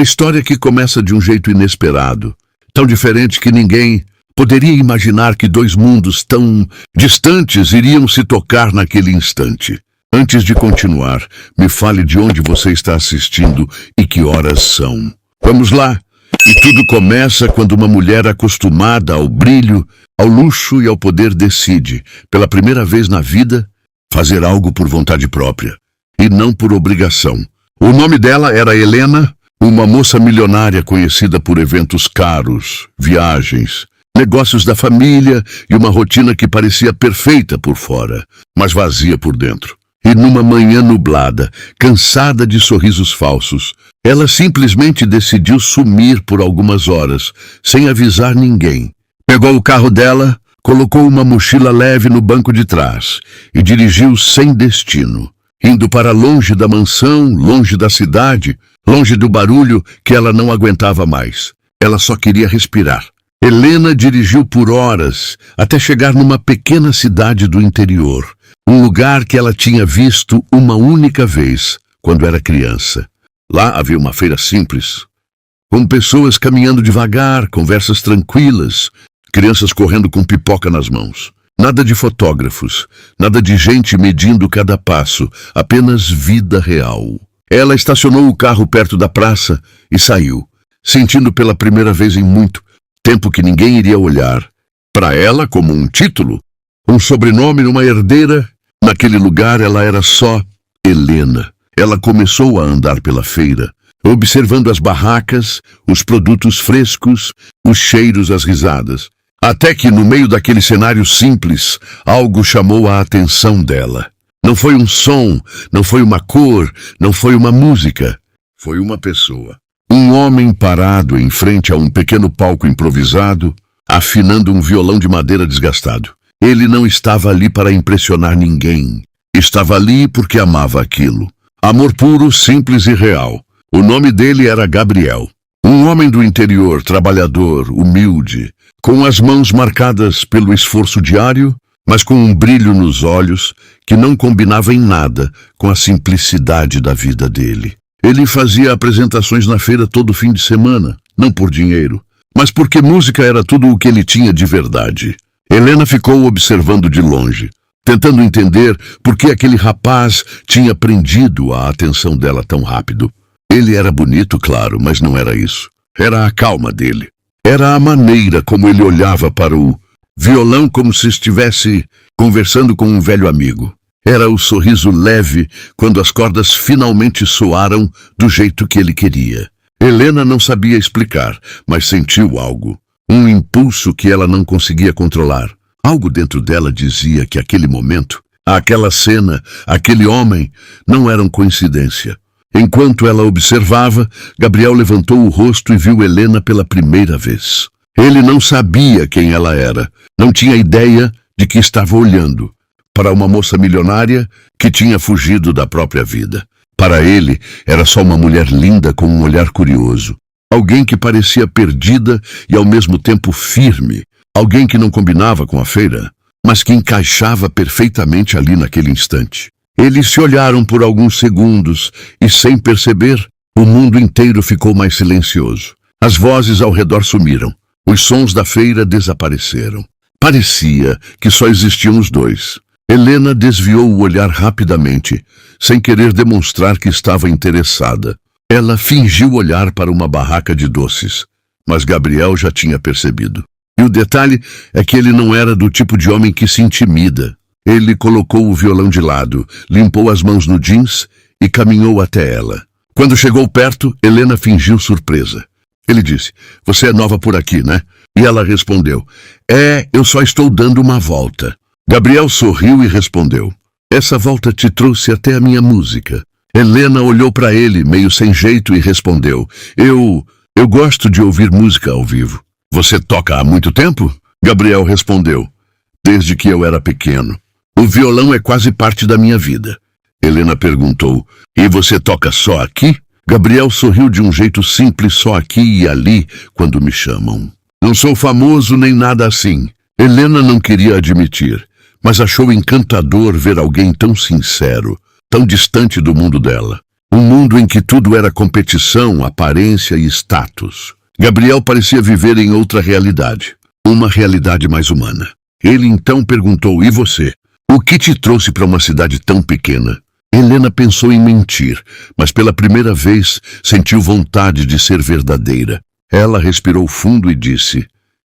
Uma história que começa de um jeito inesperado, tão diferente que ninguém poderia imaginar que dois mundos tão distantes iriam se tocar naquele instante. Antes de continuar, me fale de onde você está assistindo e que horas são. Vamos lá! E tudo começa quando uma mulher acostumada ao brilho, ao luxo e ao poder decide, pela primeira vez na vida, fazer algo por vontade própria, e não por obrigação. O nome dela era Helena, uma moça milionária conhecida por eventos caros, viagens, negócios da família e uma rotina que parecia perfeita por fora, mas vazia por dentro. E numa manhã nublada, cansada de sorrisos falsos, ela simplesmente decidiu sumir por algumas horas, sem avisar ninguém. Pegou o carro dela, colocou uma mochila leve no banco de trás e dirigiu sem destino, indo para longe da mansão, longe da cidade, longe do barulho que ela não aguentava mais. Ela só queria respirar. Helena dirigiu por horas até chegar numa pequena cidade do interior, um lugar que ela tinha visto uma única vez, quando era criança. Lá havia uma feira simples, com pessoas caminhando devagar, conversas tranquilas, crianças correndo com pipoca nas mãos. Nada de fotógrafos, nada de gente medindo cada passo, apenas vida real. Ela estacionou o carro perto da praça e saiu, sentindo pela primeira vez em muito tempo que ninguém iria olhar para ela como um título, um sobrenome, uma herdeira. Naquele lugar ela era só Helena. Ela começou a andar pela feira, observando as barracas, os produtos frescos, os cheiros, as risadas. Até que, no meio daquele cenário simples, algo chamou a atenção dela. Não foi um som, não foi uma cor, não foi uma música. Foi uma pessoa. Um homem parado em frente a um pequeno palco improvisado, afinando um violão de madeira desgastado. Ele não estava ali para impressionar ninguém. Estava ali porque amava aquilo. Amor puro, simples e real. O nome dele era Gabriel. Um homem do interior, trabalhador, humilde, com as mãos marcadas pelo esforço diário, mas com um brilho nos olhos que não combinava em nada com a simplicidade da vida dele. Ele fazia apresentações na feira todo fim de semana, não por dinheiro, mas porque música era tudo o que ele tinha de verdade. Helena ficou observando de longe, tentando entender por que aquele rapaz tinha prendido a atenção dela tão rápido. Ele era bonito, claro, mas não era isso. Era a calma dele. Era a maneira como ele olhava para o violão como se estivesse conversando com um velho amigo. Era o sorriso leve quando as cordas finalmente soaram do jeito que ele queria. Helena não sabia explicar, mas sentiu algo. Um impulso que ela não conseguia controlar. Algo dentro dela dizia que aquele momento, aquela cena, aquele homem, não eram coincidência. Enquanto ela observava, Gabriel levantou o rosto e viu Helena pela primeira vez. Ele não sabia quem ela era, não tinha ideia de que estava olhando para uma moça milionária que tinha fugido da própria vida. Para ele, era só uma mulher linda com um olhar curioso. Alguém que parecia perdida e ao mesmo tempo firme. Alguém que não combinava com a feira, mas que encaixava perfeitamente ali naquele instante. Eles se olharam por alguns segundos e, sem perceber, o mundo inteiro ficou mais silencioso. As vozes ao redor sumiram. Os sons da feira desapareceram. Parecia que só existiam os dois. Helena desviou o olhar rapidamente, sem querer demonstrar que estava interessada. Ela fingiu olhar para uma barraca de doces, mas Gabriel já tinha percebido. E o detalhe é que ele não era do tipo de homem que se intimida. Ele colocou o violão de lado, limpou as mãos no jeans e caminhou até ela. Quando chegou perto, Helena fingiu surpresa. Ele disse, "Você é nova por aqui, né?" E ela respondeu, "É, eu só estou dando uma volta." Gabriel sorriu e respondeu, "Essa volta te trouxe até a minha música." Helena olhou para ele, meio sem jeito, e respondeu, Eu gosto de ouvir música ao vivo." "Você toca há muito tempo?" Gabriel respondeu, "Desde que eu era pequeno. O violão é quase parte da minha vida." Helena perguntou, "E você toca só aqui?" Gabriel sorriu de um jeito simples, "Só aqui e ali, quando me chamam. Não sou famoso nem nada assim." Helena não queria admitir, mas achou encantador ver alguém tão sincero, tão distante do mundo dela. Um mundo em que tudo era competição, aparência e status. Gabriel parecia viver em outra realidade, uma realidade mais humana. Ele então perguntou: e você? O que te trouxe para uma cidade tão pequena? Helena pensou em mentir, mas pela primeira vez sentiu vontade de ser verdadeira. Ela respirou fundo e disse: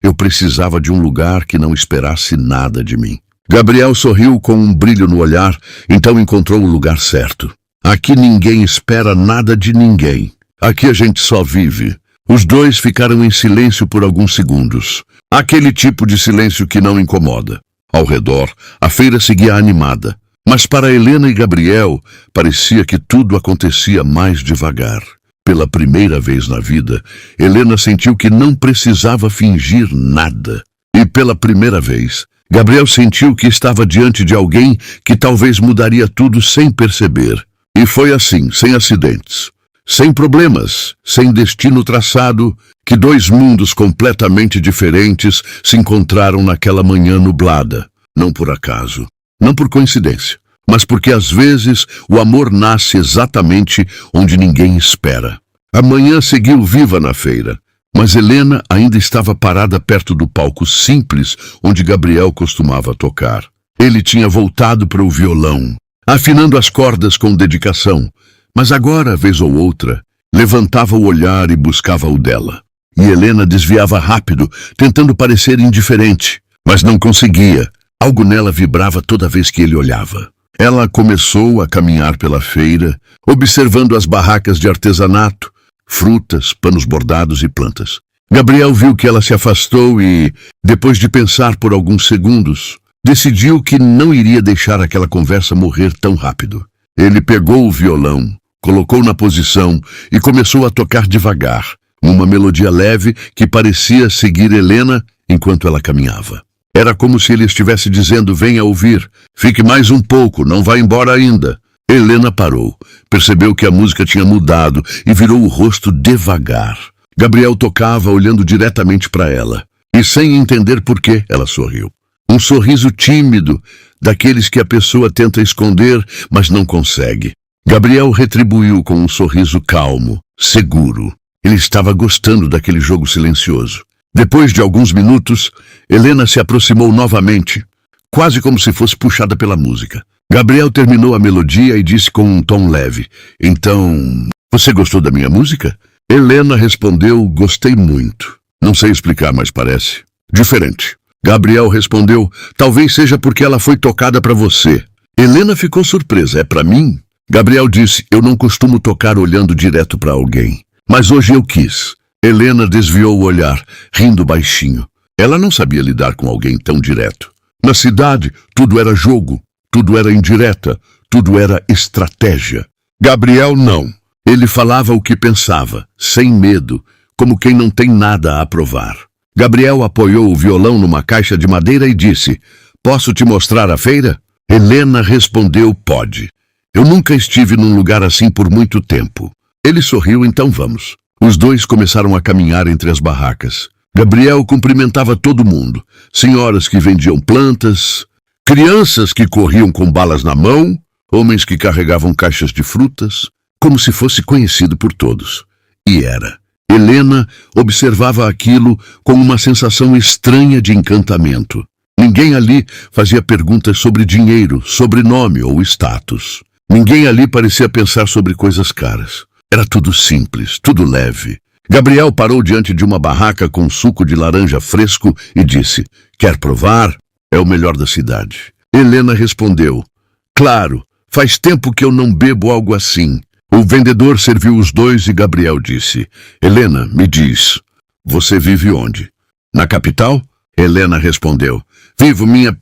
eu precisava de um lugar que não esperasse nada de mim. Gabriel sorriu com um brilho no olhar, então encontrou o lugar certo. Aqui ninguém espera nada de ninguém. Aqui a gente só vive. Os dois ficaram em silêncio por alguns segundos. Aquele tipo de silêncio que não incomoda. Ao redor, a feira seguia animada. Mas para Helena e Gabriel, parecia que tudo acontecia mais devagar. Pela primeira vez na vida, Helena sentiu que não precisava fingir nada. E pela primeira vez, Gabriel sentiu que estava diante de alguém que talvez mudaria tudo sem perceber. E foi assim, sem acidentes, sem problemas, sem destino traçado, que dois mundos completamente diferentes se encontraram naquela manhã nublada. Não por acaso, não por coincidência, mas porque às vezes o amor nasce exatamente onde ninguém espera. A manhã seguiu viva na feira, mas Helena ainda estava parada perto do palco simples onde Gabriel costumava tocar. Ele tinha voltado para o violão, afinando as cordas com dedicação, mas agora, vez ou outra, levantava o olhar e buscava o dela. E Helena desviava rápido, tentando parecer indiferente, mas não conseguia. Algo nela vibrava toda vez que ele olhava. Ela começou a caminhar pela feira, observando as barracas de artesanato, frutas, panos bordados e plantas. Gabriel viu que ela se afastou e, depois de pensar por alguns segundos, decidiu que não iria deixar aquela conversa morrer tão rápido. Ele pegou o violão, colocou na posição e começou a tocar devagar, uma melodia leve que parecia seguir Helena enquanto ela caminhava. Era como se ele estivesse dizendo: venha ouvir, fique mais um pouco, não vá embora ainda. Helena parou, percebeu que a música tinha mudado e virou o rosto devagar. Gabriel tocava olhando diretamente para ela, e sem entender por quê, ela sorriu. Um sorriso tímido, daqueles que a pessoa tenta esconder, mas não consegue. Gabriel retribuiu com um sorriso calmo, seguro. Ele estava gostando daquele jogo silencioso. Depois de alguns minutos, Helena se aproximou novamente, quase como se fosse puxada pela música. Gabriel terminou a melodia e disse com um tom leve: então, você gostou da minha música? Helena respondeu: gostei muito. Não sei explicar, mas parece diferente. Gabriel respondeu: talvez seja porque ela foi tocada para você. Helena ficou surpresa: é para mim? Gabriel disse: eu não costumo tocar olhando direto para alguém, mas hoje eu quis. Helena desviou o olhar, rindo baixinho. Ela não sabia lidar com alguém tão direto. Na cidade, tudo era jogo, tudo era indireta, tudo era estratégia. Gabriel não. Ele falava o que pensava, sem medo, como quem não tem nada a provar. Gabriel apoiou o violão numa caixa de madeira e disse: posso te mostrar a feira? Helena respondeu: pode. Eu nunca estive num lugar assim por muito tempo. Ele sorriu: então vamos. Os dois começaram a caminhar entre as barracas. Gabriel cumprimentava todo mundo. Senhoras que vendiam plantas, crianças que corriam com balas na mão, homens que carregavam caixas de frutas, como se fosse conhecido por todos. E era. Helena observava aquilo com uma sensação estranha de encantamento. Ninguém ali fazia perguntas sobre dinheiro, sobrenome ou status. Ninguém ali parecia pensar sobre coisas caras. Era tudo simples, tudo leve. Gabriel parou diante de uma barraca com suco de laranja fresco e disse: quer provar? É o melhor da cidade. Helena respondeu: claro, faz tempo que eu não bebo algo assim. O vendedor serviu os dois e Gabriel disse: Helena, me diz, você vive onde? Na capital? Helena respondeu: vivo, minha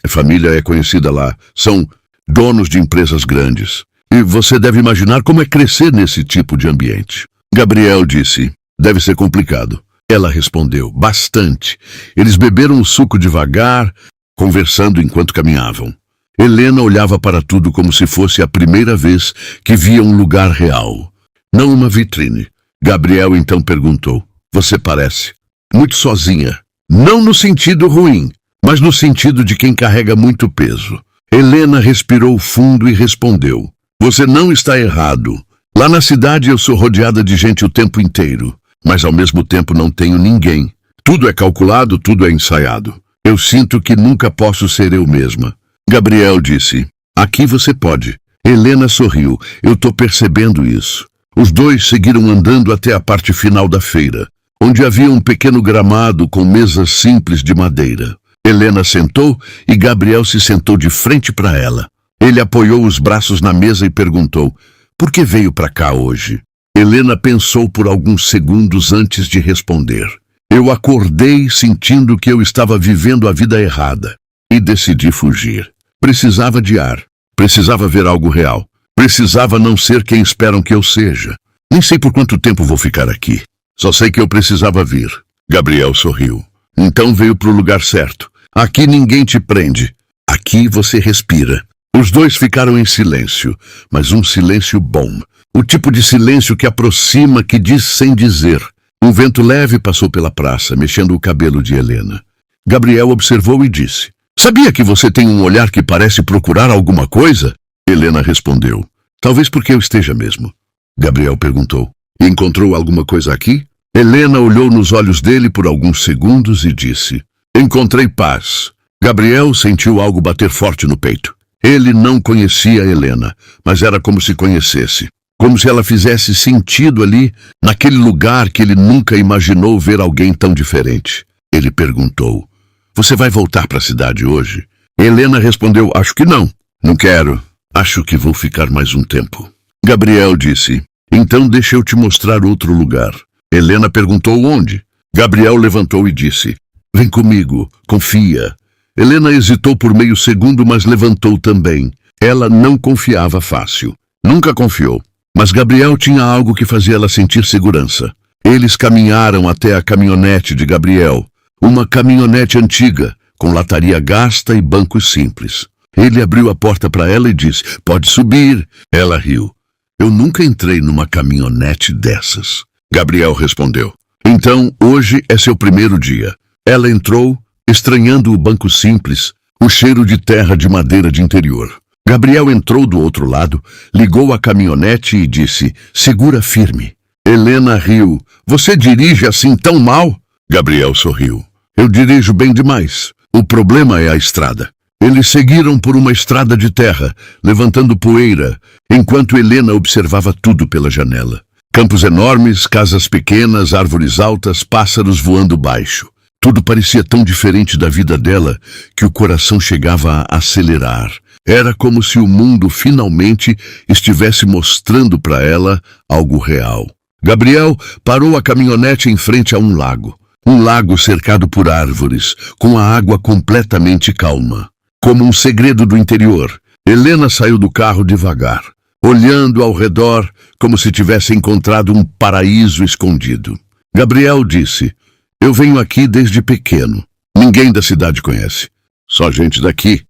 família é conhecida lá. São donos de empresas grandes. E você deve imaginar como é crescer nesse tipo de ambiente. Gabriel disse: deve ser complicado. Ela respondeu: bastante. Eles beberam o suco devagar, conversando enquanto caminhavam. Helena olhava para tudo como se fosse a primeira vez que via um lugar real, não uma vitrine. Gabriel então perguntou: você parece muito sozinha. Não no sentido ruim, mas no sentido de quem carrega muito peso. Helena respirou fundo e respondeu: você não está errado. Lá na cidade eu sou rodeada de gente o tempo inteiro, mas ao mesmo tempo não tenho ninguém. Tudo é calculado, tudo é ensaiado. Eu sinto que nunca posso ser eu mesma. Gabriel disse, aqui você pode. Helena sorriu, eu tô percebendo isso. Os dois seguiram andando até a parte final da feira, onde havia um pequeno gramado com mesas simples de madeira. Helena sentou e Gabriel se sentou de frente para ela. Ele apoiou os braços na mesa e perguntou, por que veio para cá hoje? Helena pensou por alguns segundos antes de responder. Eu acordei sentindo que eu estava vivendo a vida errada e decidi fugir. Precisava de ar, precisava ver algo real, precisava não ser quem esperam que eu seja. Nem sei por quanto tempo vou ficar aqui. Só sei que eu precisava vir. Gabriel sorriu. Então veio para o lugar certo. Aqui ninguém te prende. Aqui você respira. Os dois ficaram em silêncio, mas um silêncio bom. O tipo de silêncio que aproxima, que diz sem dizer. Um vento leve passou pela praça, mexendo o cabelo de Helena. Gabriel observou e disse, sabia que você tem um olhar que parece procurar alguma coisa? Helena respondeu, talvez porque eu esteja mesmo. Gabriel perguntou, encontrou alguma coisa aqui? Helena olhou nos olhos dele por alguns segundos e disse, encontrei paz. Gabriel sentiu algo bater forte no peito. Ele não conhecia Helena, mas era como se conhecesse. Como se ela fizesse sentido ali, naquele lugar que ele nunca imaginou ver alguém tão diferente. Ele perguntou, você vai voltar para a cidade hoje? Helena respondeu, acho que não. Não quero. Acho que vou ficar mais um tempo. Gabriel disse, então deixa eu te mostrar outro lugar. Helena perguntou onde? Gabriel levantou e disse, vem comigo, confia. Helena hesitou por meio segundo, mas levantou também. Ela não confiava fácil. Nunca confiou. Mas Gabriel tinha algo que fazia ela sentir segurança. Eles caminharam até a caminhonete de Gabriel. Uma caminhonete antiga, com lataria gasta e bancos simples. Ele abriu a porta para ela e disse, pode subir. Ela riu. Eu nunca entrei numa caminhonete dessas. Gabriel respondeu, então hoje é seu primeiro dia. Ela entrou, estranhando o banco simples, o cheiro de terra de madeira de interior. Gabriel entrou do outro lado, ligou a caminhonete e disse, segura firme. Helena riu. Você dirige assim tão mal? Gabriel sorriu. Eu dirijo bem demais. O problema é a estrada. Eles seguiram por uma estrada de terra, levantando poeira, enquanto Helena observava tudo pela janela. Campos enormes, casas pequenas, árvores altas, pássaros voando baixo. Tudo parecia tão diferente da vida dela que o coração chegava a acelerar. Era como se o mundo finalmente estivesse mostrando para ela algo real. Gabriel parou a caminhonete em frente a um lago. Um lago cercado por árvores, com a água completamente calma. Como um segredo do interior, Helena saiu do carro devagar, olhando ao redor como se tivesse encontrado um paraíso escondido. Gabriel disse, eu venho aqui desde pequeno. Ninguém da cidade conhece. Só gente daqui.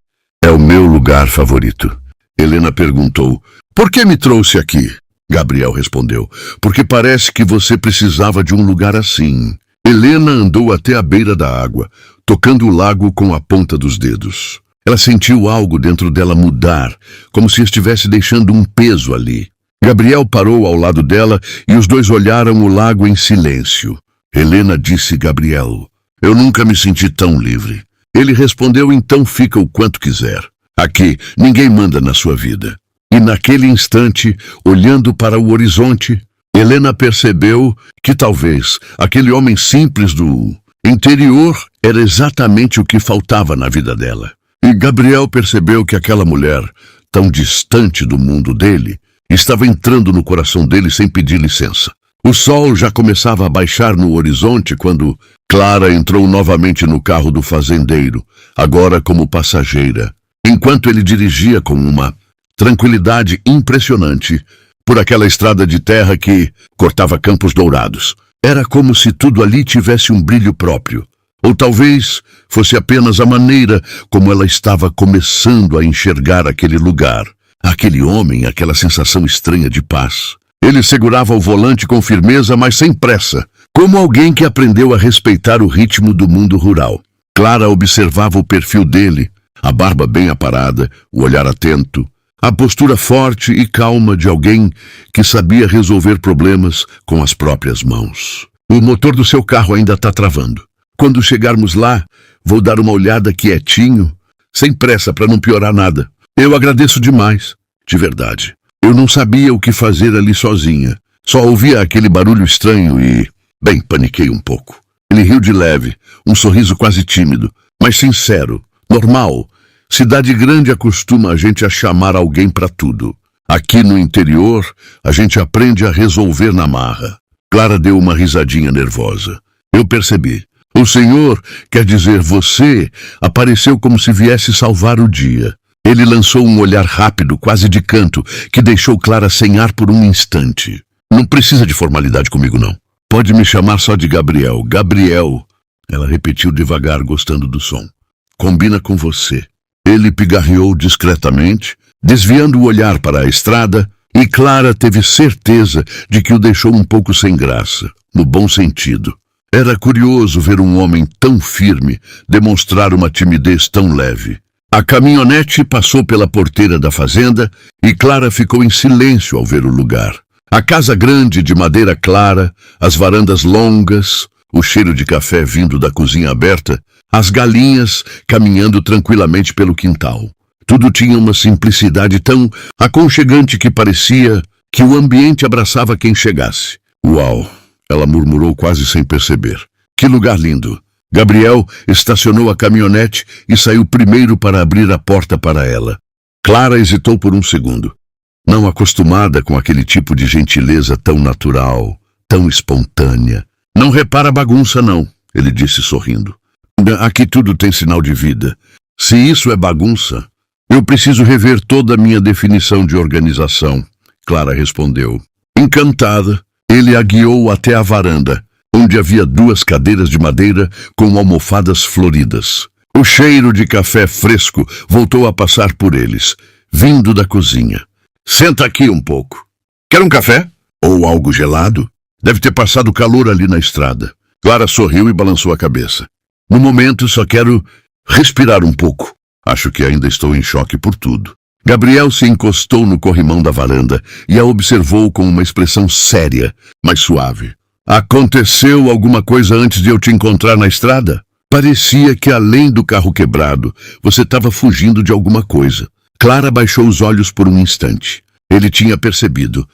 É o meu lugar favorito. Helena perguntou, por que me trouxe aqui? Gabriel respondeu, porque parece que você precisava de um lugar assim. Helena andou até a beira da água, tocando o lago com a ponta dos dedos. Ela sentiu algo dentro dela mudar, como se estivesse deixando um peso ali. Gabriel parou ao lado dela e os dois olharam o lago em silêncio. Helena disse, Gabriel, eu nunca me senti tão livre. Ele respondeu, então fica o quanto quiser. Aqui, ninguém manda na sua vida. E naquele instante, olhando para o horizonte, Helena percebeu que talvez aquele homem simples do interior era exatamente o que faltava na vida dela. E Gabriel percebeu que aquela mulher, tão distante do mundo dele, estava entrando no coração dele sem pedir licença. O sol já começava a baixar no horizonte quando Clara entrou novamente no carro do fazendeiro, agora como passageira, enquanto ele dirigia com uma tranquilidade impressionante por aquela estrada de terra que cortava campos dourados. Era como se tudo ali tivesse um brilho próprio. Ou talvez fosse apenas a maneira como ela estava começando a enxergar aquele lugar, aquele homem, aquela sensação estranha de paz. Ele segurava o volante com firmeza, mas sem pressa, como alguém que aprendeu a respeitar o ritmo do mundo rural. Clara observava o perfil dele, a barba bem aparada, o olhar atento, A postura forte e calma de alguém que sabia resolver problemas com as próprias mãos. O motor do seu carro ainda está travando. Quando chegarmos lá, vou dar uma olhada quietinho, sem pressa para não piorar nada. Eu agradeço demais, de verdade. Eu não sabia o que fazer ali sozinha. Só ouvia aquele barulho estranho e, bem, paniquei um pouco. Ele riu de leve, um sorriso quase tímido, mas sincero, normal. Cidade grande acostuma a gente a chamar alguém para tudo. Aqui no interior, a gente aprende a resolver na marra. Clara deu uma risadinha nervosa. Eu percebi. O senhor, quer dizer você, apareceu como se viesse salvar o dia. Ele lançou um olhar rápido, quase de canto, que deixou Clara sem ar por um instante. Não precisa de formalidade comigo, não. Pode me chamar só de Gabriel. Gabriel. Ela repetiu devagar, gostando do som. Combina com você. Ele pigarreou discretamente, desviando o olhar para a estrada, e Clara teve certeza de que o deixou um pouco sem graça, no bom sentido. Era curioso ver um homem tão firme demonstrar uma timidez tão leve. A caminhonete passou pela porteira da fazenda e Clara ficou em silêncio ao ver o lugar. A casa grande de madeira clara, as varandas longas, o cheiro de café vindo da cozinha aberta, as galinhas caminhando tranquilamente pelo quintal. Tudo tinha uma simplicidade tão aconchegante que parecia que o ambiente abraçava quem chegasse. Uau! Ela murmurou quase sem perceber. Que lugar lindo! Gabriel estacionou a caminhonete e saiu primeiro para abrir a porta para ela. Clara hesitou por um segundo. Não acostumada com aquele tipo de gentileza tão natural, tão espontânea. Não repara a bagunça, não, ele disse sorrindo. Aqui tudo tem sinal de vida. Se isso é bagunça, eu preciso rever toda a minha definição de organização, Clara respondeu. Encantada, ele a guiou até a varanda, onde havia 2 cadeiras de madeira com almofadas floridas. O cheiro de café fresco voltou a passar por eles, vindo da cozinha. Senta aqui um pouco. Quer um café? Ou algo gelado? Deve ter passado calor ali na estrada. Clara sorriu e balançou a cabeça. No momento, só quero respirar um pouco. Acho que ainda estou em choque por tudo. Gabriel se encostou no corrimão da varanda e a observou com uma expressão séria, mas suave. Aconteceu alguma coisa antes de eu te encontrar na estrada? Parecia que, além do carro quebrado, você estava fugindo de alguma coisa. Clara baixou os olhos por um instante. Ele tinha percebido.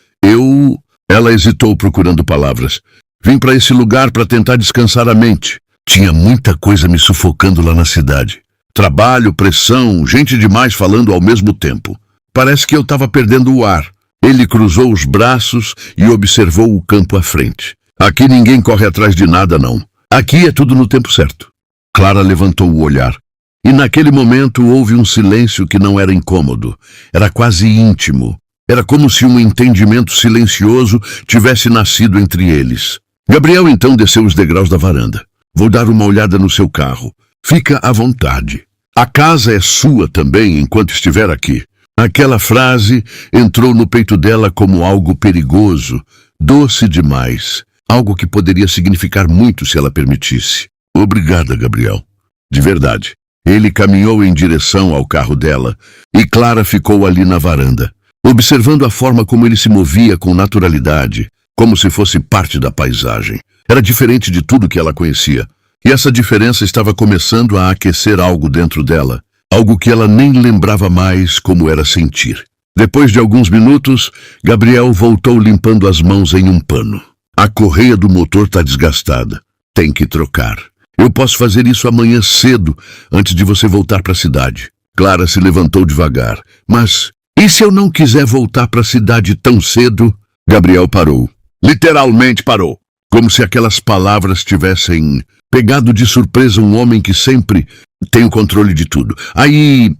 Ela hesitou procurando palavras. Vim para esse lugar para tentar descansar a mente. Tinha muita coisa me sufocando lá na cidade. Trabalho, pressão, gente demais falando ao mesmo tempo. Parece que eu estava perdendo o ar. Ele cruzou os braços e observou o campo à frente. Aqui ninguém corre atrás de nada, não. Aqui é tudo no tempo certo. Clara levantou o olhar. E naquele momento houve um silêncio que não era incômodo. Era quase íntimo. Era como se um entendimento silencioso tivesse nascido entre eles. Gabriel então desceu os degraus da varanda. Vou dar uma olhada no seu carro. Fica à vontade. A casa é sua também enquanto estiver aqui. Aquela frase entrou no peito dela como algo perigoso, doce demais. Algo que poderia significar muito se ela permitisse. Obrigada, Gabriel. De verdade. Ele caminhou em direção ao carro dela e Clara ficou ali na varanda, observando a forma como ele se movia com naturalidade, como se fosse parte da paisagem. Era diferente de tudo que ela conhecia. E essa diferença estava começando a aquecer algo dentro dela, algo que ela nem lembrava mais como era sentir. Depois de alguns minutos, Gabriel voltou limpando as mãos em um pano. A correia do motor está desgastada. Tem que trocar. Eu posso fazer isso amanhã cedo, antes de você voltar para a cidade. Clara se levantou devagar. Mas, e se eu não quiser voltar para a cidade tão cedo? Gabriel parou. Literalmente parou. Como se aquelas palavras tivessem pegado de surpresa um homem que sempre tem o controle de tudo. Aí,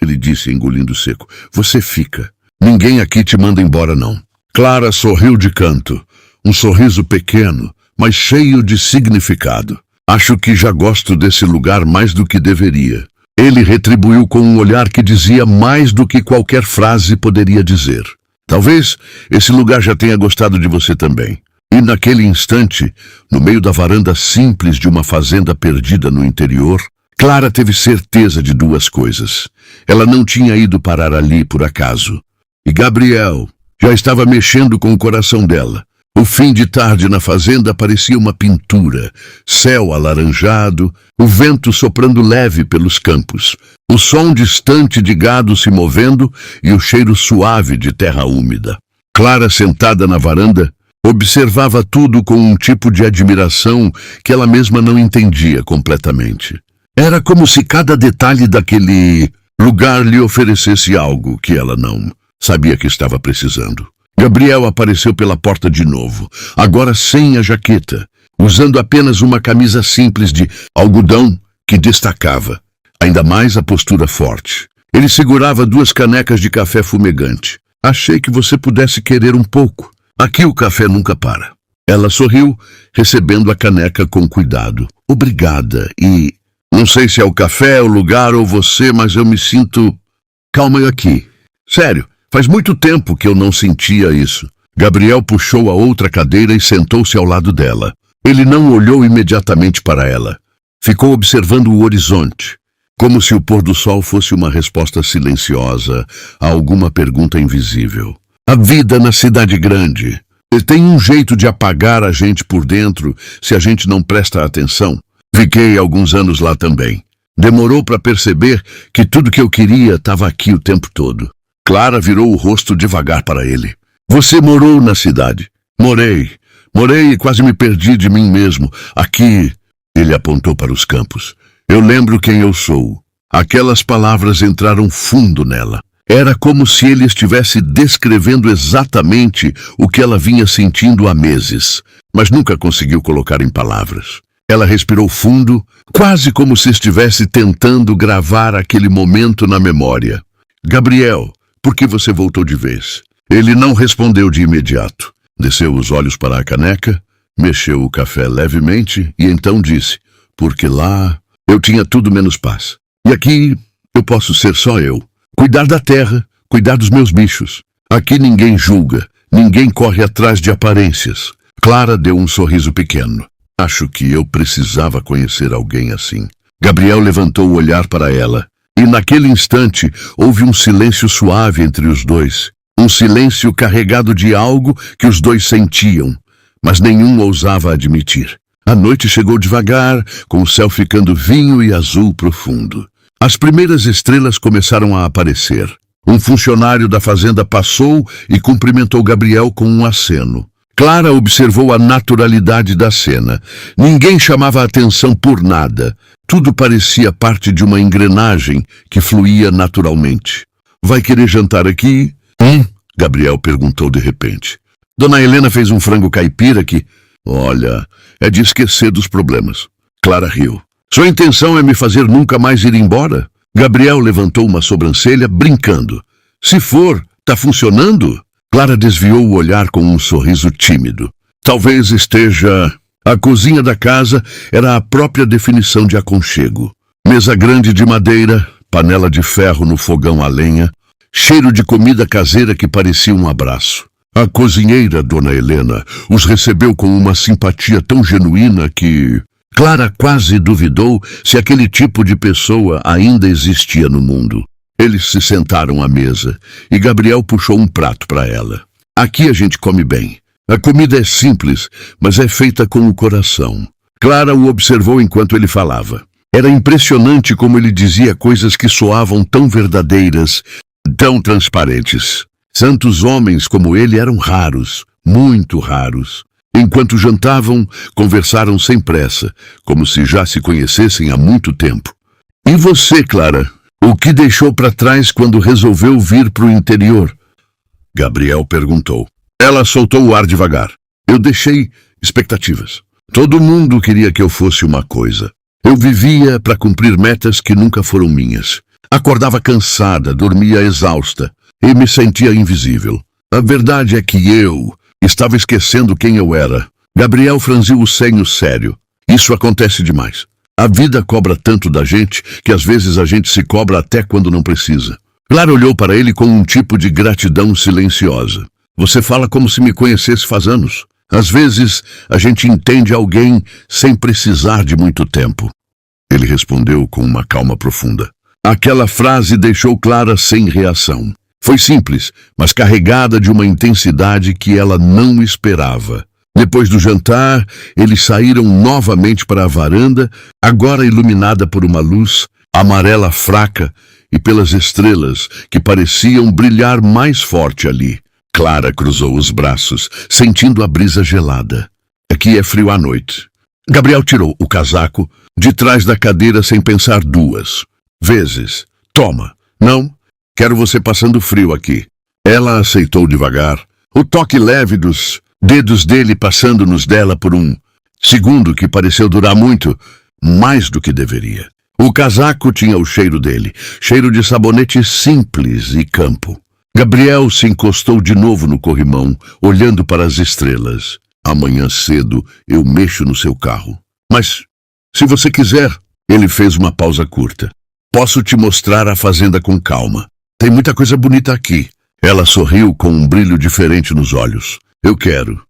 ele disse, engolindo seco, você fica. Ninguém aqui te manda embora, não. Clara sorriu de canto. Um sorriso pequeno, mas cheio de significado. Acho que já gosto desse lugar mais do que deveria. Ele retribuiu com um olhar que dizia mais do que qualquer frase poderia dizer. Talvez esse lugar já tenha gostado de você também. E naquele instante, no meio da varanda simples de uma fazenda perdida no interior, Clara teve certeza de duas coisas. Ela não tinha ido parar ali por acaso. E Gabriel já estava mexendo com o coração dela. O fim de tarde na fazenda parecia uma pintura. Céu alaranjado, o vento soprando leve pelos campos, o som distante de gado se movendo e o cheiro suave de terra úmida. Clara, sentada na varanda, observava tudo com um tipo de admiração que ela mesma não entendia completamente. Era como se cada detalhe daquele lugar lhe oferecesse algo que ela não sabia que estava precisando. Gabriel apareceu pela porta de novo, agora sem a jaqueta, usando apenas uma camisa simples de algodão que destacava, ainda mais a postura forte. Ele segurava 2 canecas de café fumegante. Achei que você pudesse querer um pouco. Aqui o café nunca para. Ela sorriu, recebendo a caneca com cuidado. Obrigada, e não sei se é o café, o lugar ou você, mas eu me sinto calma aqui. Sério. Faz muito tempo que eu não sentia isso. Gabriel puxou a outra cadeira e sentou-se ao lado dela. Ele não olhou imediatamente para ela. Ficou observando o horizonte, como se o pôr do sol fosse uma resposta silenciosa a alguma pergunta invisível. A vida na cidade grande tem um jeito de apagar a gente por dentro se a gente não presta atenção. Fiquei alguns anos lá também. Demorou para perceber que tudo que eu queria estava aqui o tempo todo. Clara virou o rosto devagar para ele. Você morou na cidade? Morei e quase me perdi de mim mesmo. Aqui, ele apontou para os campos. Eu lembro quem eu sou. Aquelas palavras entraram fundo nela. Era como se ele estivesse descrevendo exatamente o que ela vinha sentindo há meses, mas nunca conseguiu colocar em palavras. Ela respirou fundo, quase como se estivesse tentando gravar aquele momento na memória. Gabriel, por que você voltou de vez? Ele não respondeu de imediato. Desceu os olhos para a caneca, mexeu o café levemente e então disse, porque lá eu tinha tudo menos paz. E aqui eu posso ser só eu. Cuidar da terra, cuidar dos meus bichos. Aqui ninguém julga, ninguém corre atrás de aparências. Clara deu um sorriso pequeno. Acho que eu precisava conhecer alguém assim. Gabriel levantou o olhar para ela. E naquele instante houve um silêncio suave entre os dois. Um silêncio carregado de algo que os dois sentiam, mas nenhum ousava admitir. A noite chegou devagar, com o céu ficando vinho e azul profundo. As primeiras estrelas começaram a aparecer. Um funcionário da fazenda passou e cumprimentou Gabriel com um aceno. Clara observou a naturalidade da cena. Ninguém chamava a atenção por nada. Tudo parecia parte de uma engrenagem que fluía naturalmente. Vai querer jantar aqui? Gabriel perguntou de repente. Dona Helena fez um frango caipira que... Olha, é de esquecer dos problemas. Clara riu. Sua intenção é me fazer nunca mais ir embora? Gabriel levantou uma sobrancelha, brincando. Se for, tá funcionando? Clara desviou o olhar com um sorriso tímido. Talvez esteja... A cozinha da casa era a própria definição de aconchego. Mesa grande de madeira, panela de ferro no fogão a lenha, cheiro de comida caseira que parecia um abraço. A cozinheira, Dona Helena, os recebeu com uma simpatia tão genuína que... Clara quase duvidou se aquele tipo de pessoa ainda existia no mundo. Eles se sentaram à mesa e Gabriel puxou um prato para ela. Aqui a gente come bem. A comida é simples, mas é feita com o coração. Clara o observou enquanto ele falava. Era impressionante como ele dizia coisas que soavam tão verdadeiras, tão transparentes. Santos homens como ele eram raros, muito raros. Enquanto jantavam, conversaram sem pressa, como se já se conhecessem há muito tempo. E você, Clara? O que deixou para trás quando resolveu vir para o interior? Gabriel perguntou. Ela soltou o ar devagar. Eu deixei expectativas. Todo mundo queria que eu fosse uma coisa. Eu vivia para cumprir metas que nunca foram minhas. Acordava cansada, dormia exausta e me sentia invisível. A verdade é que eu estava esquecendo quem eu era. Gabriel franziu o senho sério. Isso acontece demais. A vida cobra tanto da gente que às vezes a gente se cobra até quando não precisa. Clara olhou para ele com um tipo de gratidão silenciosa. Você fala como se me conhecesse faz anos. Às vezes, a gente entende alguém sem precisar de muito tempo. Ele respondeu com uma calma profunda. Aquela frase deixou Clara sem reação. Foi simples, mas carregada de uma intensidade que ela não esperava. Depois do jantar, eles saíram novamente para a varanda, agora iluminada por uma luz amarela fraca e pelas estrelas que pareciam brilhar mais forte ali. Clara cruzou os braços, sentindo a brisa gelada. Aqui é frio à noite. Gabriel tirou o casaco de trás da cadeira sem pensar duas vezes. Toma. Não, quero você passando frio aqui. Ela aceitou devagar, o toque leve dos dedos dele passando nos dela por um segundo que pareceu durar muito, mais do que deveria. O casaco tinha o cheiro dele, cheiro de sabonete simples e campo. Gabriel se encostou de novo no corrimão, olhando para as estrelas. Amanhã cedo eu mexo no seu carro. Mas, se você quiser, ele fez uma pausa curta. Posso te mostrar a fazenda com calma. Tem muita coisa bonita aqui. Ela sorriu com um brilho diferente nos olhos. Eu quero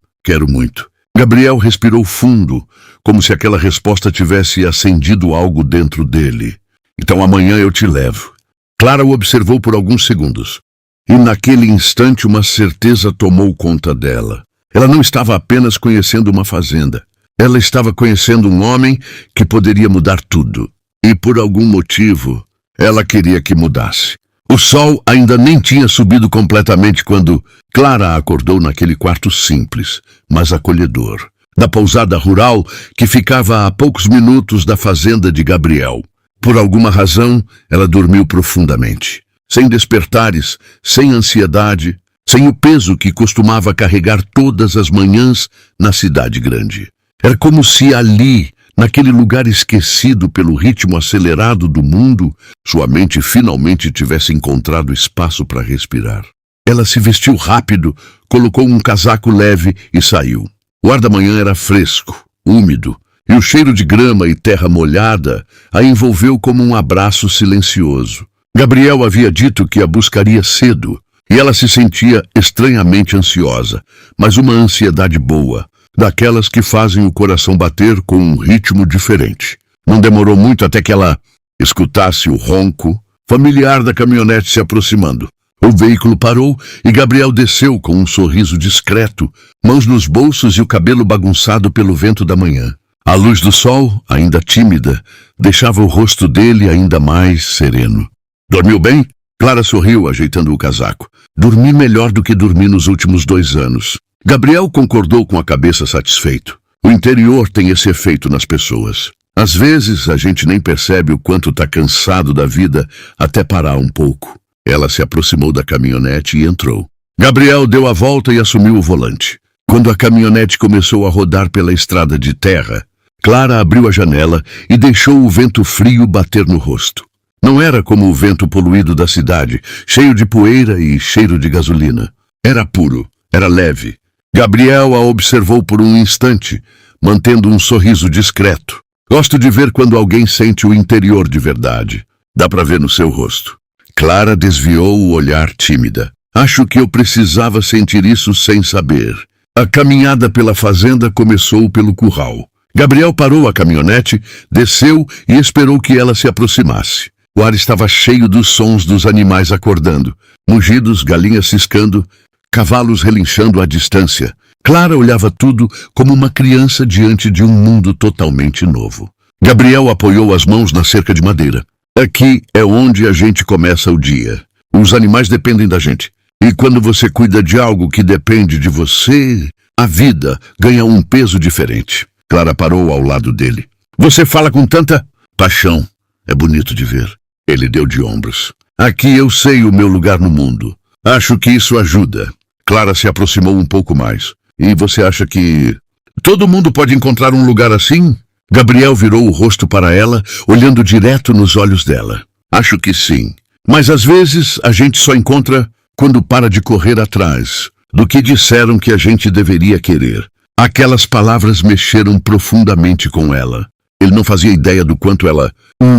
muito. Gabriel respirou fundo, como se aquela resposta tivesse acendido algo dentro dele. Então amanhã eu te levo. Clara o observou por alguns segundos. E naquele instante uma certeza tomou conta dela. Ela não estava apenas conhecendo uma fazenda. Ela estava conhecendo um homem que poderia mudar tudo. E por algum motivo, ela queria que mudasse. O sol ainda nem tinha subido completamente quando Clara acordou naquele quarto simples, mas acolhedor, da pousada rural que ficava a poucos minutos da fazenda de Gabriel. Por alguma razão, ela dormiu profundamente, sem despertares, sem ansiedade, sem o peso que costumava carregar todas as manhãs na cidade grande. Era como se ali, naquele lugar esquecido pelo ritmo acelerado do mundo, sua mente finalmente tivesse encontrado espaço para respirar. Ela se vestiu rápido, colocou um casaco leve e saiu. O ar da manhã era fresco, úmido, e o cheiro de grama e terra molhada a envolveu como um abraço silencioso. Gabriel havia dito que a buscaria cedo, e ela se sentia estranhamente ansiosa, mas uma ansiedade boa, daquelas que fazem o coração bater com um ritmo diferente. Não demorou muito até que ela escutasse o ronco familiar da caminhonete se aproximando. O veículo parou e Gabriel desceu com um sorriso discreto, mãos nos bolsos e o cabelo bagunçado pelo vento da manhã. A luz do sol, ainda tímida, deixava o rosto dele ainda mais sereno. Dormiu bem? Clara sorriu, ajeitando o casaco. Dormi melhor do que dormi nos últimos 2 anos. Gabriel concordou com a cabeça satisfeito. O interior tem esse efeito nas pessoas. Às vezes, a gente nem percebe o quanto está cansado da vida até parar um pouco. Ela se aproximou da caminhonete e entrou. Gabriel deu a volta e assumiu o volante. Quando a caminhonete começou a rodar pela estrada de terra, Clara abriu a janela e deixou o vento frio bater no rosto. Não era como o vento poluído da cidade, cheio de poeira e cheiro de gasolina. Era puro, era leve. Gabriel a observou por um instante, mantendo um sorriso discreto. Gosto de ver quando alguém sente o interior de verdade. Dá para ver no seu rosto. Clara desviou o olhar tímida. Acho que eu precisava sentir isso sem saber. A caminhada pela fazenda começou pelo curral. Gabriel parou a caminhonete, desceu e esperou que ela se aproximasse. O ar estava cheio dos sons dos animais acordando. Mugidos, galinhas ciscando, cavalos relinchando à distância. Clara olhava tudo como uma criança diante de um mundo totalmente novo. Gabriel apoiou as mãos na cerca de madeira. Aqui é onde a gente começa o dia. Os animais dependem da gente. E quando você cuida de algo que depende de você, a vida ganha um peso diferente. Clara parou ao lado dele. Você fala com tanta paixão. É bonito de ver. Ele deu de ombros. Aqui eu sei o meu lugar no mundo. Acho que isso ajuda. Clara se aproximou um pouco mais. E você acha que todo mundo pode encontrar um lugar assim? Gabriel virou o rosto para ela, olhando direto nos olhos dela. Acho que sim. Mas às vezes a gente só encontra quando para de correr atrás do que disseram que a gente deveria querer. Aquelas palavras mexeram profundamente com ela. Ele não fazia ideia do quanto ela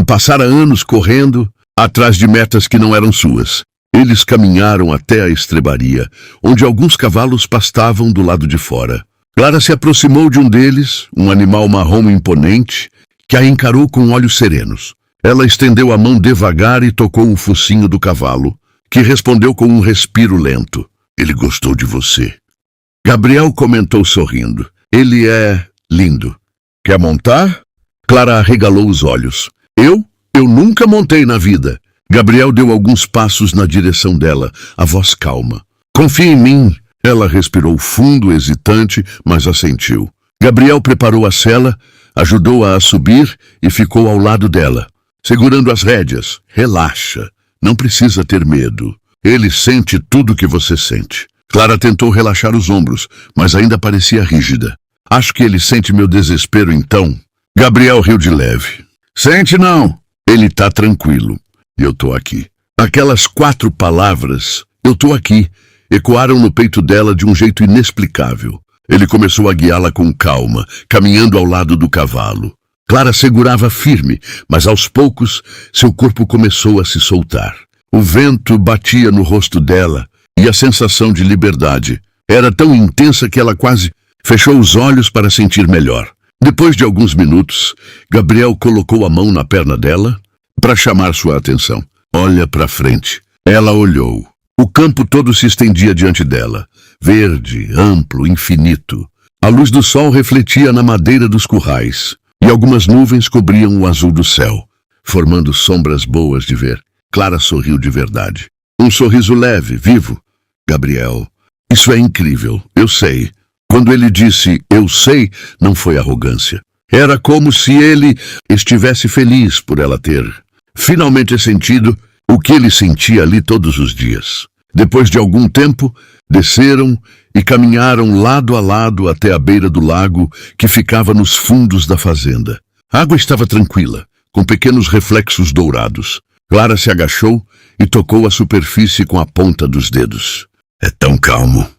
passara anos correndo atrás de metas que não eram suas. Eles caminharam até a estrebaria, onde alguns cavalos pastavam do lado de fora. Clara se aproximou de um deles, um animal marrom imponente, que a encarou com olhos serenos. Ela estendeu a mão devagar e tocou o focinho do cavalo, que respondeu com um respiro lento. Ele gostou de você. Gabriel comentou sorrindo. Ele é lindo. Quer montar? Clara arregalou os olhos. Eu nunca montei na vida. Gabriel deu alguns passos na direção dela, a voz calma. Confia em mim. Ela respirou fundo, hesitante, mas assentiu. Gabriel preparou a sela, ajudou-a a subir e ficou ao lado dela, segurando as rédeas. Relaxa, não precisa ter medo. Ele sente tudo o que você sente. Clara tentou relaxar os ombros, mas ainda parecia rígida. Acho que ele sente meu desespero então. Gabriel riu de leve. Sente não. Ele tá tranquilo. Eu tô aqui. Aquelas 4 palavras, eu tô aqui, ecoaram no peito dela de um jeito inexplicável. Ele começou a guiá-la com calma, caminhando ao lado do cavalo. Clara segurava firme, mas aos poucos seu corpo começou a se soltar. O vento batia no rosto dela e a sensação de liberdade era tão intensa que ela quase fechou os olhos para sentir melhor. Depois de alguns minutos, Gabriel colocou a mão na perna dela para chamar sua atenção. Olha para frente. Ela olhou. O campo todo se estendia diante dela, verde, amplo, infinito. A luz do sol refletia na madeira dos currais, e algumas nuvens cobriam o azul do céu, formando sombras boas de ver. Clara sorriu de verdade. Um sorriso leve, vivo. Gabriel, isso é incrível, eu sei. Quando ele disse, eu sei, não foi arrogância. Era como se ele estivesse feliz por ela ter finalmente sentido o que ele sentia ali todos os dias. Depois de algum tempo, desceram e caminharam lado a lado até a beira do lago que ficava nos fundos da fazenda. A água estava tranquila, com pequenos reflexos dourados. Clara se agachou e tocou a superfície com a ponta dos dedos. É tão calmo,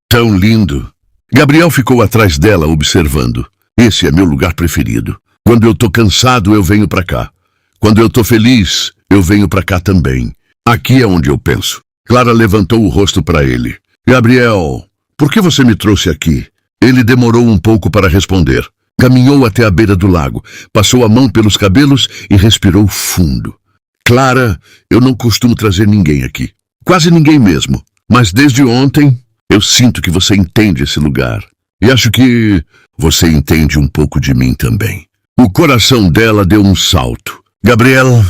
tão lindo. Gabriel ficou atrás dela observando. Esse é meu lugar preferido. Quando eu tô cansado, eu venho pra cá. Quando eu tô feliz, eu venho pra cá também. Aqui é onde eu penso. Clara levantou o rosto para ele. Gabriel, por que você me trouxe aqui? Ele demorou um pouco para responder. Caminhou até a beira do lago, passou a mão pelos cabelos e respirou fundo. Clara, eu não costumo trazer ninguém aqui. Quase ninguém mesmo. Mas desde ontem, eu sinto que você entende esse lugar. E acho que você entende um pouco de mim também. O coração dela deu um salto. Gabriel,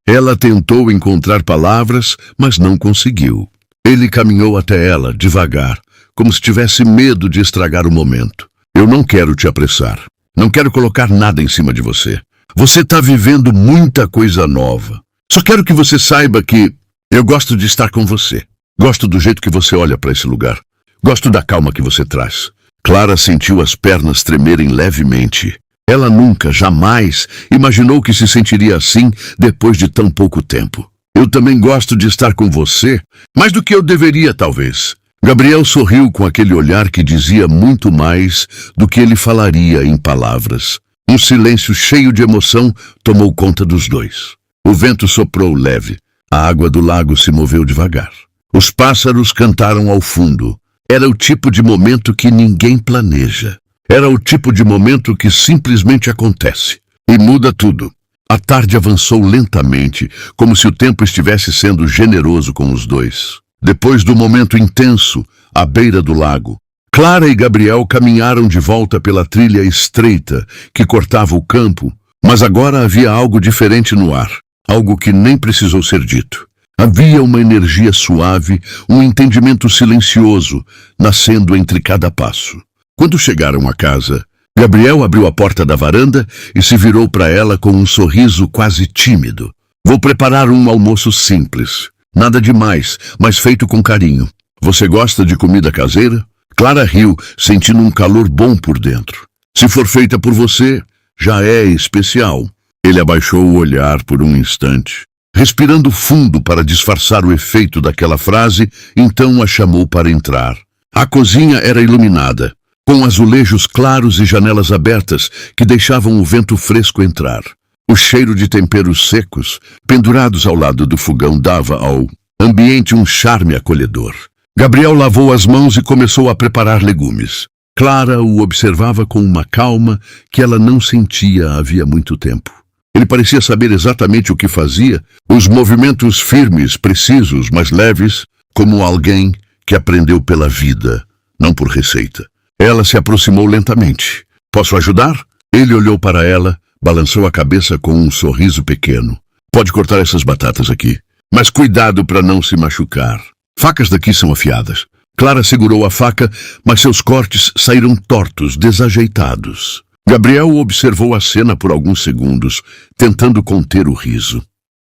Ela tentou encontrar palavras, mas não conseguiu. Ele caminhou até ela, devagar, como se tivesse medo de estragar o momento. Eu não quero te apressar. Não quero colocar nada em cima de você. Você está vivendo muita coisa nova. Só quero que você saiba que eu gosto de estar com você. Gosto do jeito que você olha para esse lugar. Gosto da calma que você traz. Clara sentiu as pernas tremerem levemente. Ela nunca, jamais, imaginou que se sentiria assim depois de tão pouco tempo. Eu também gosto de estar com você, mais do que eu deveria, talvez. Gabriel sorriu com aquele olhar que dizia muito mais do que ele falaria em palavras. Um silêncio cheio de emoção tomou conta dos dois. O vento soprou leve. A água do lago se moveu devagar. Os pássaros cantaram ao fundo. Era o tipo de momento que ninguém planeja. Era o tipo de momento que simplesmente acontece e muda tudo. A tarde avançou lentamente, como se o tempo estivesse sendo generoso com os dois. Depois do momento intenso, à beira do lago, Clara e Gabriel caminharam de volta pela trilha estreita que cortava o campo, mas agora havia algo diferente no ar, algo que nem precisou ser dito. Havia uma energia suave, um entendimento silencioso, nascendo entre cada passo. Quando chegaram à casa, Gabriel abriu a porta da varanda e se virou para ela com um sorriso quase tímido. Vou preparar um almoço simples. Nada demais, mas feito com carinho. Você gosta de comida caseira? Clara riu, sentindo um calor bom por dentro. Se for feita por você, já é especial. Ele abaixou o olhar por um instante, respirando fundo para disfarçar o efeito daquela frase, então a chamou para entrar. A cozinha era iluminada, com azulejos claros e janelas abertas que deixavam o vento fresco entrar. O cheiro de temperos secos, pendurados ao lado do fogão, dava ao ambiente um charme acolhedor. Gabriel lavou as mãos e começou a preparar legumes. Clara o observava com uma calma que ela não sentia havia muito tempo. Ele parecia saber exatamente o que fazia, os movimentos firmes, precisos, mas leves, como alguém que aprendeu pela vida, não por receita. Ela se aproximou lentamente. Posso ajudar? Ele olhou para ela, balançou a cabeça com um sorriso pequeno. Pode cortar essas batatas aqui, mas cuidado para não se machucar. Facas daqui são afiadas. Clara segurou a faca, mas seus cortes saíram tortos, desajeitados. Gabriel observou a cena por alguns segundos, tentando conter o riso.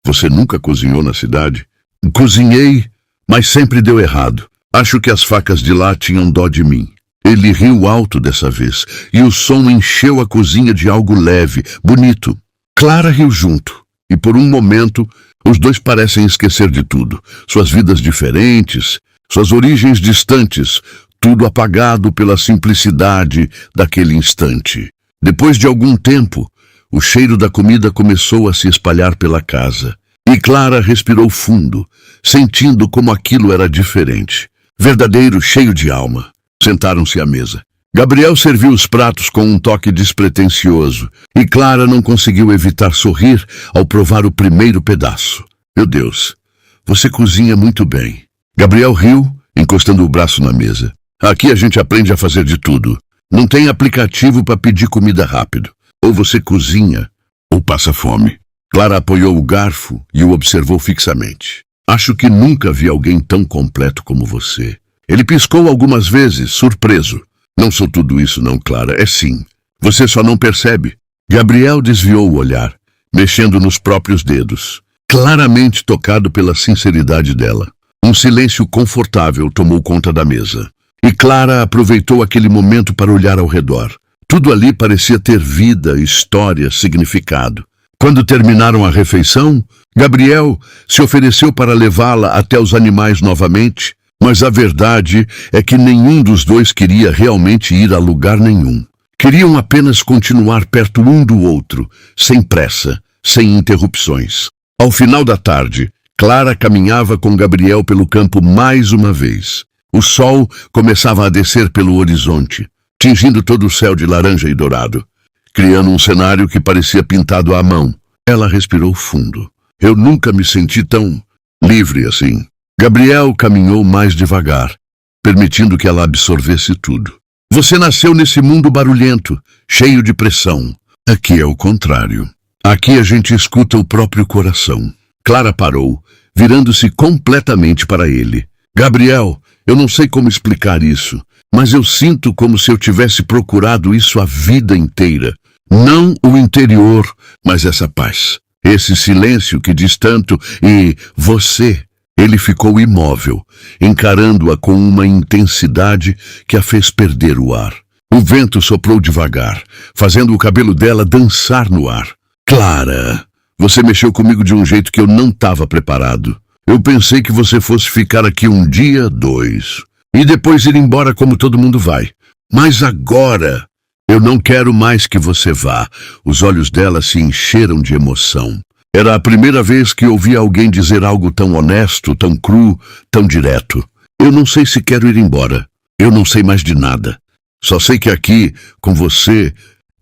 Você nunca cozinhou na cidade? Cozinhei, mas sempre deu errado. Acho que as facas de lá tinham dó de mim. Ele riu alto dessa vez, e o som encheu a cozinha de algo leve, bonito. Clara riu junto, e por um momento, os dois parecem esquecer de tudo. Suas vidas diferentes, suas origens distantes, tudo apagado pela simplicidade daquele instante. Depois de algum tempo, o cheiro da comida começou a se espalhar pela casa, e Clara respirou fundo, sentindo como aquilo era diferente. Verdadeiro, cheio de alma. Sentaram-se à mesa. Gabriel serviu os pratos com um toque despretensioso, e Clara não conseguiu evitar sorrir ao provar o primeiro pedaço. Meu Deus, você cozinha muito bem. Gabriel riu, encostando o braço na mesa. Aqui a gente aprende a fazer de tudo. Não tem aplicativo para pedir comida rápido. Ou você cozinha, ou passa fome. Clara apoiou o garfo e o observou fixamente. Acho que nunca vi alguém tão completo como você. Ele piscou algumas vezes, surpreso. Não sou tudo isso não, Clara. É sim. Você só não percebe. Gabriel desviou o olhar, mexendo nos próprios dedos, claramente tocado pela sinceridade dela. Um silêncio confortável tomou conta da mesa. E Clara aproveitou aquele momento para olhar ao redor. Tudo ali parecia ter vida, história, significado. Quando terminaram a refeição, Gabriel se ofereceu para levá-la até os animais novamente, mas a verdade é que nenhum dos dois queria realmente ir a lugar nenhum. Queriam apenas continuar perto um do outro, sem pressa, sem interrupções. Ao final da tarde, Clara caminhava com Gabriel pelo campo mais uma vez. O sol começava a descer pelo horizonte, tingindo todo o céu de laranja e dourado, criando um cenário que parecia pintado à mão. Ela respirou fundo. Eu nunca me senti tão livre assim. Gabriel caminhou mais devagar, permitindo que ela absorvesse tudo. Você nasceu nesse mundo barulhento, cheio de pressão. Aqui é o contrário. Aqui a gente escuta o próprio coração. Clara parou, virando-se completamente para ele. Gabriel, eu não sei como explicar isso, mas eu sinto como se eu tivesse procurado isso a vida inteira. Não o interior, mas essa paz. Esse silêncio que diz tanto e você. Ele ficou imóvel, encarando-a com uma intensidade que a fez perder o ar. O vento soprou devagar, fazendo o cabelo dela dançar no ar. Clara, você mexeu comigo de um jeito que eu não estava preparado. Eu pensei que você fosse ficar aqui um dia, 2, e depois ir embora como todo mundo vai. Mas agora, eu não quero mais que você vá. Os olhos dela se encheram de emoção. Era a primeira vez que ouvi alguém dizer algo tão honesto, tão cru, tão direto. Eu não sei se quero ir embora. Eu não sei mais de nada. Só sei que aqui, com você,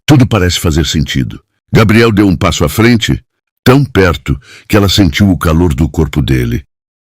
tudo parece fazer sentido. Gabriel deu um passo à frente, tão perto que ela sentiu o calor do corpo dele.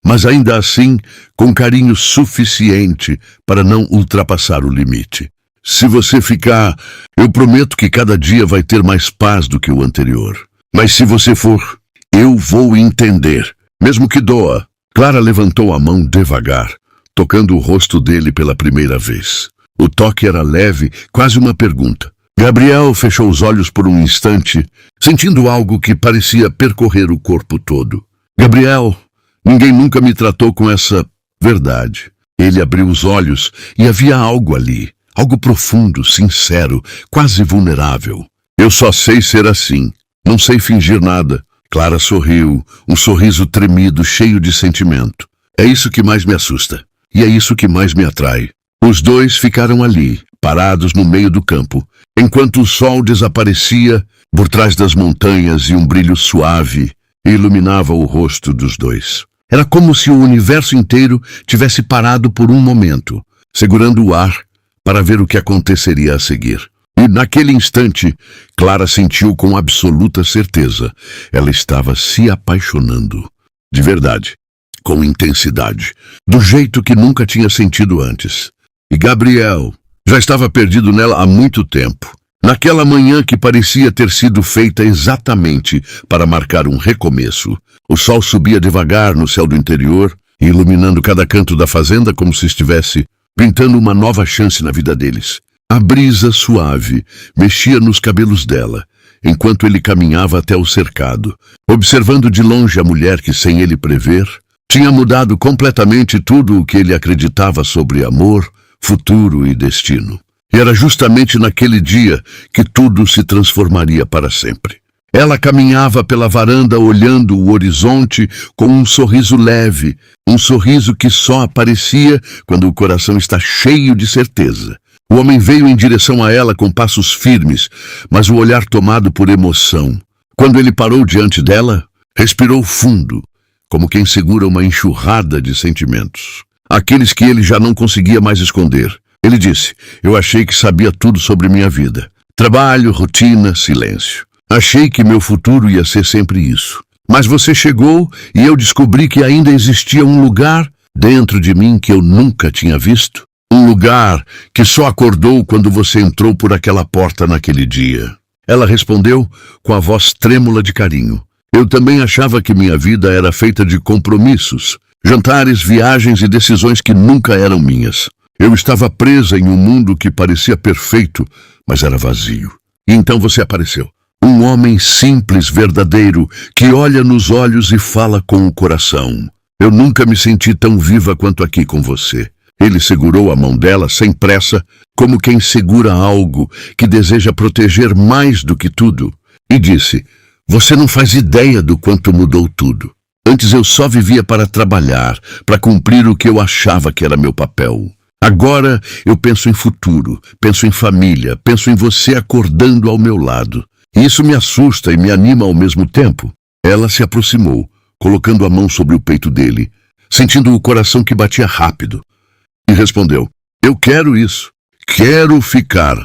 Mas ainda assim, com carinho suficiente para não ultrapassar o limite. Se você ficar, eu prometo que cada dia vai ter mais paz do que o anterior. Mas se você for, eu vou entender, mesmo que doa. Clara levantou a mão devagar, tocando o rosto dele pela primeira vez. O toque era leve, quase uma pergunta. Gabriel fechou os olhos por um instante, sentindo algo que parecia percorrer o corpo todo. Gabriel, ninguém nunca me tratou com essa verdade. Ele abriu os olhos e havia algo ali, algo profundo, sincero, quase vulnerável. Eu só sei ser assim. Não sei fingir nada. Clara sorriu, um sorriso tremido, cheio de sentimento. É isso que mais me assusta. E é isso que mais me atrai. Os dois ficaram ali, parados no meio do campo, enquanto o sol desaparecia por trás das montanhas e um brilho suave iluminava o rosto dos dois. Era como se o universo inteiro tivesse parado por um momento, segurando o ar para ver o que aconteceria a seguir. E naquele instante, Clara sentiu com absoluta certeza. Ela estava se apaixonando. De verdade, com intensidade, do jeito que nunca tinha sentido antes. E Gabriel já estava perdido nela há muito tempo. Naquela manhã que parecia ter sido feita exatamente para marcar um recomeço, o sol subia devagar no céu do interior, iluminando cada canto da fazenda como se estivesse pintando uma nova chance na vida deles. A brisa suave mexia nos cabelos dela, enquanto ele caminhava até o cercado, observando de longe a mulher que, sem ele prever, tinha mudado completamente tudo o que ele acreditava sobre amor, futuro e destino. E era justamente naquele dia que tudo se transformaria para sempre. Ela caminhava pela varanda olhando o horizonte com um sorriso leve, um sorriso que só aparecia quando o coração está cheio de certeza. O homem veio em direção a ela com passos firmes, mas o olhar tomado por emoção. Quando ele parou diante dela, respirou fundo, como quem segura uma enxurrada de sentimentos. Aqueles que ele já não conseguia mais esconder. Ele disse: "Eu achei que sabia tudo sobre minha vida. Trabalho, rotina, silêncio. Achei que meu futuro ia ser sempre isso. Mas você chegou e eu descobri que ainda existia um lugar dentro de mim que eu nunca tinha visto. Um lugar que só acordou quando você entrou por aquela porta naquele dia." Ela respondeu com a voz trêmula de carinho. "Eu também achava que minha vida era feita de compromissos, jantares, viagens e decisões que nunca eram minhas. Eu estava presa em um mundo que parecia perfeito, mas era vazio. E então você apareceu. Um homem simples, verdadeiro, que olha nos olhos e fala com o coração. Eu nunca me senti tão viva quanto aqui com você." Ele segurou a mão dela sem pressa, como quem segura algo que deseja proteger mais do que tudo, e disse: "Você não faz ideia do quanto mudou tudo. Antes eu só vivia para trabalhar, para cumprir o que eu achava que era meu papel. Agora eu penso em futuro, penso em família, penso em você acordando ao meu lado. E isso me assusta e me anima ao mesmo tempo." Ela se aproximou, colocando a mão sobre o peito dele, sentindo o coração que batia rápido. E respondeu: "Eu quero isso. Quero ficar.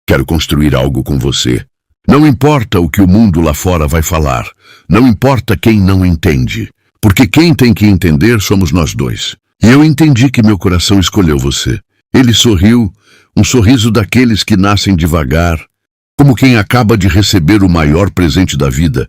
Quero construir algo com você. Não importa o que o mundo lá fora vai falar. Não importa quem não entende. Porque quem tem que entender somos nós dois. E eu entendi que meu coração escolheu você." Ele sorriu, um sorriso daqueles que nascem devagar, como quem acaba de receber o maior presente da vida,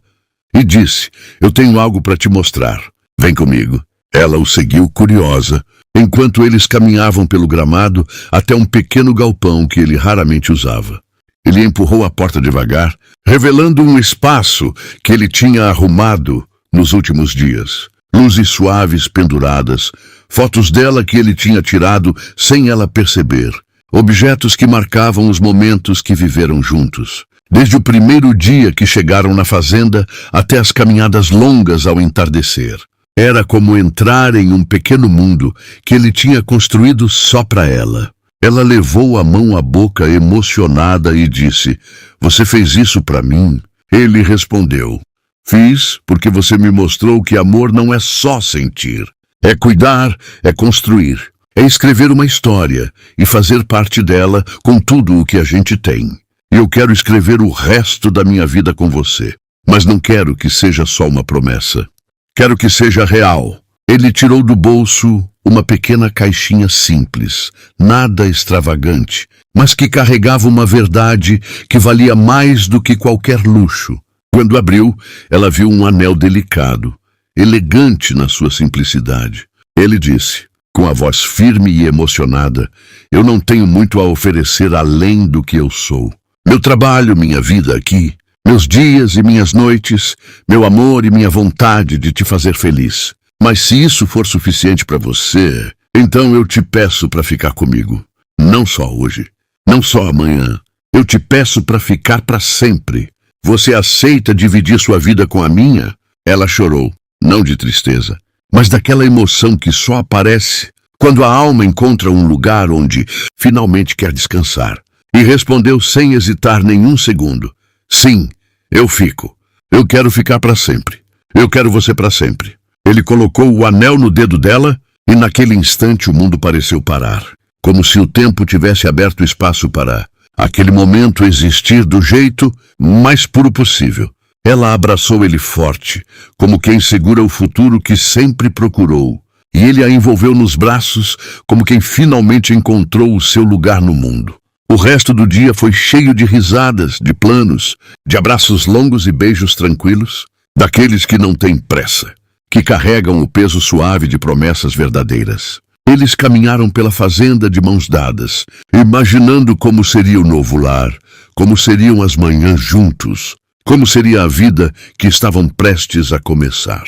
e disse: "Eu tenho algo para te mostrar. Vem comigo." Ela o seguiu curiosa, enquanto eles caminhavam pelo gramado até um pequeno galpão que ele raramente usava. Ele empurrou a porta devagar, revelando um espaço que ele tinha arrumado nos últimos dias. Luzes suaves penduradas, fotos dela que ele tinha tirado sem ela perceber, objetos que marcavam os momentos que viveram juntos. Desde o primeiro dia que chegaram na fazenda até as caminhadas longas ao entardecer. Era como entrar em um pequeno mundo que ele tinha construído só para ela. Ela levou a mão à boca emocionada e disse: "Você fez isso para mim?" Ele respondeu: "Fiz porque você me mostrou que amor não é só sentir. É cuidar, é construir, é escrever uma história e fazer parte dela com tudo o que a gente tem. Eu quero escrever o resto da minha vida com você, mas não quero que seja só uma promessa. Quero que seja real." Ele tirou do bolso uma pequena caixinha simples, nada extravagante, mas que carregava uma verdade que valia mais do que qualquer luxo. Quando abriu, ela viu um anel delicado, elegante na sua simplicidade. Ele disse, com a voz firme e emocionada: "Eu não tenho muito a oferecer além do que eu sou. Meu trabalho, minha vida aqui, meus dias e minhas noites, meu amor e minha vontade de te fazer feliz. Mas se isso for suficiente para você, então eu te peço para ficar comigo. Não só hoje, não só amanhã. Eu te peço para ficar para sempre. Você aceita dividir sua vida com a minha?" Ela chorou, não de tristeza, mas daquela emoção que só aparece quando a alma encontra um lugar onde finalmente quer descansar. E respondeu sem hesitar nenhum segundo: "Sim, eu fico. Eu quero ficar para sempre. Eu quero você para sempre." Ele colocou o anel no dedo dela e naquele instante o mundo pareceu parar. como se o tempo tivesse aberto espaço para aquele momento existir do jeito mais puro possível. Ela abraçou ele forte, como quem segura o futuro que sempre procurou, e ele a envolveu nos braços como quem finalmente encontrou o seu lugar no mundo. O resto do dia foi cheio de risadas, de planos, de abraços longos e beijos tranquilos, daqueles que não têm pressa, que carregam o peso suave de promessas verdadeiras. Eles caminharam pela fazenda de mãos dadas, imaginando como seria o novo lar, como seriam as manhãs juntos, como seria a vida que estavam prestes a começar.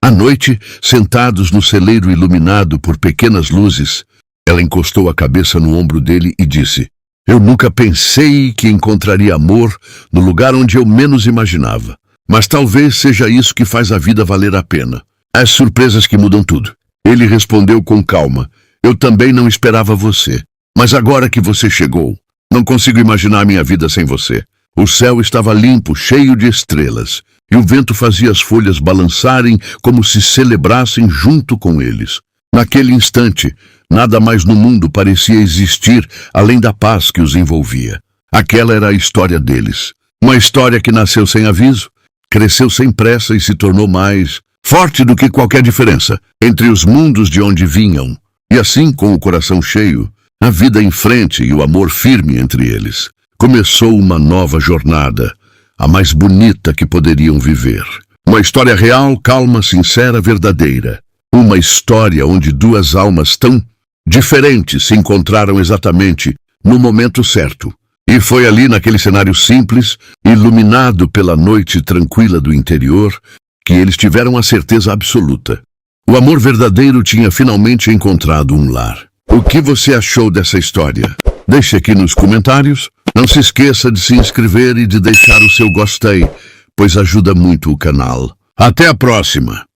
À noite, sentados no celeiro iluminado por pequenas luzes, ela encostou a cabeça no ombro dele e disse: "Eu nunca pensei que encontraria amor no lugar onde eu menos imaginava. Mas talvez seja isso que faz a vida valer a pena. As surpresas que mudam tudo." Ele respondeu com calma: "Eu também não esperava você. Mas agora que você chegou, não consigo imaginar minha vida sem você." O céu estava limpo, cheio de estrelas, e o vento fazia as folhas balançarem como se celebrassem junto com eles. Naquele instante, nada mais no mundo parecia existir além da paz que os envolvia. Aquela era a história deles. Uma história que nasceu sem aviso, cresceu sem pressa e se tornou mais forte do que qualquer diferença entre os mundos de onde vinham. E assim, com o coração cheio, a vida em frente e o amor firme entre eles, começou uma nova jornada, a mais bonita que poderiam viver. Uma história real, calma, sincera, verdadeira. Uma história onde duas almas tão diferentes se encontraram exatamente no momento certo. E foi ali, naquele cenário simples, iluminado pela noite tranquila do interior, que eles tiveram a certeza absoluta. O amor verdadeiro tinha finalmente encontrado um lar. O que você achou dessa história? Deixe aqui nos comentários. Não se esqueça de se inscrever e de deixar o seu gostei, pois ajuda muito o canal. Até a próxima!